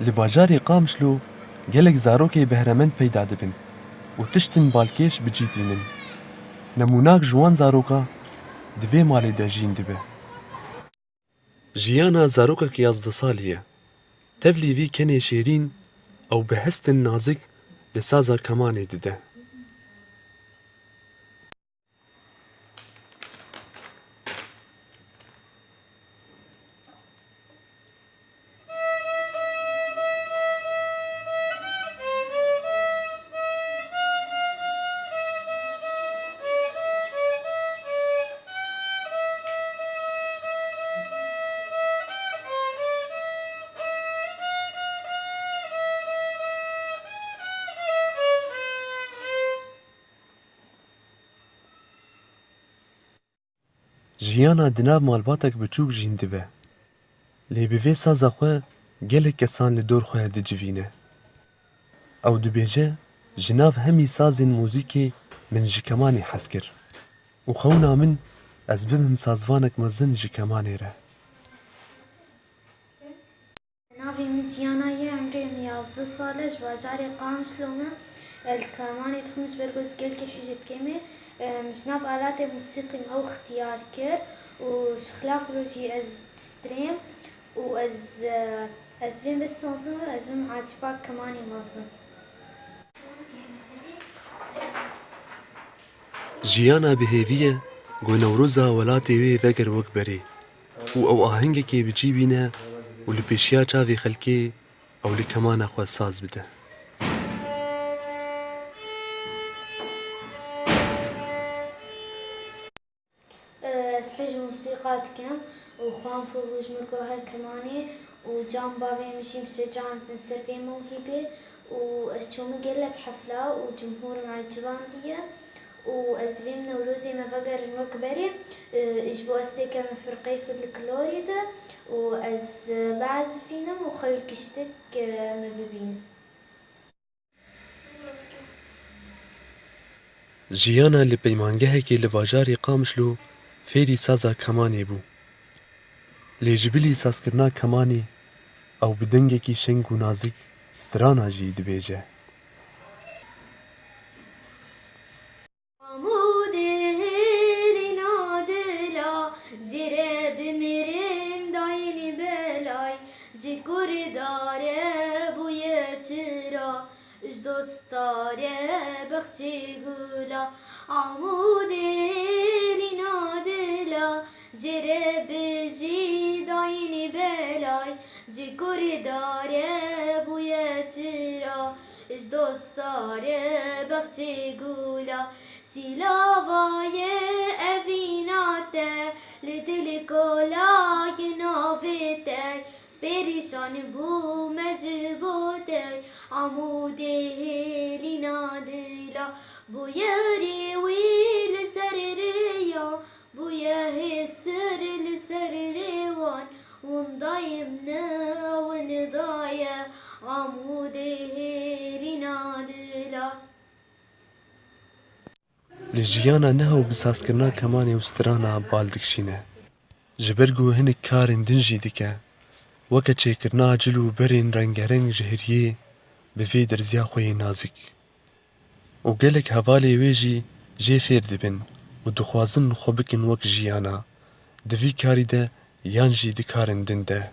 Li bajarê Qamişlo gelek zarokê behremend peyda dibin û tiştên balkêş bicîtînin. Nemûnak ji wan zaroka di vê malê de jîn dibe. Jiyana zarokek 11 salî ye. Tevlî vî kenê şêrîn ew bi hestên nazik li saza kemanê dide. Jiyana di nav malbatek biçûk jîn dibe. Lê bi vê saza xwe gelek kesan li dor xwe dicivîne. Ew dibêje ji nav hemî sazên mûzîkê min ji kemanê hez kir û xewna min ez bibim sazvanek mezin ji kemanê re. Navê min Ciyana ye, emrê min 11 sal e, ji bajarê Qamişlo me. Li kemanê dixwim ji ber ku ez gelekî hîjîbkêm e. Ji nav aletê musîqî me ew ixtiyar kir û ji xilafê jî ez distrêm û ez dibêm vê sazim ez bim azîfa kemanê mezin. Jiyana bihêvî ye ku Newroza welatê wê veger wek berê û ew ahengekê bicîbîne û li pêşiya çavê xelkê ew li kemana xwe saz bide. Ez hêja musîqa dikim û xwan fûr ji mir her kemanê û cam bavê min jî şecanetin ser vê mewhîbê û ez çûme gelek hefla û cumhûrim ecibandiye û ez dibêm Newrozê me vegerin wek berê ji bo ez têke min firqeyê folklorî de û ez beezifînim û xelkî ji tik me bibînin. Jiyana li peymangehekê li bajarê Qamişlo fêrî saza kemanê bû. Lê ji bilî sazkirina kemanê ew bi dengekî şeng û nazik strana jî dibêje. Amûdê hêlîna dila jê re bimirim dayînî belay ji guridare bûye çira ji dostare bexçê gula Amûdê hêlîna dila jê re bijî dayînî belay ji guridare bûye çira ji dostare bexçê gula Silavaye evîna te li dilê kolayê navê te perîşan bû me ji bo te Amûdê hêlîna dila bûye rê wî li ser rêya bûye hêsir li ser rêwan wan dayêm newin daye Amûdê hêlîna dila. Li jiyana nehew bi sazkirina kemanê û strana bal dikişîne. Ji ber ku hinek karên din jî dike, weke çêkirina cil û berên rengereng ji heriyê bi vê derziya xwe yê nazik. û gelek hevalê wê jî jê fêr dibin û dixwazin xwe bikin wek jiyana, di vî karî de yan jî di karên din de.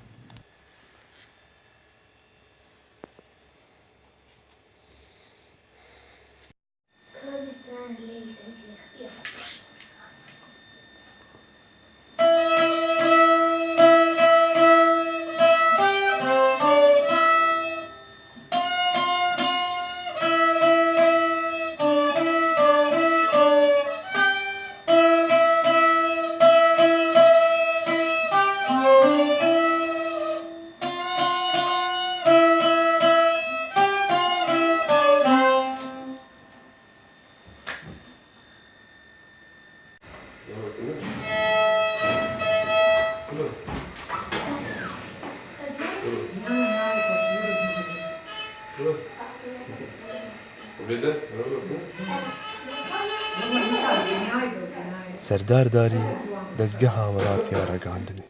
Serdar darî dezgeha welatiya ragihandinê.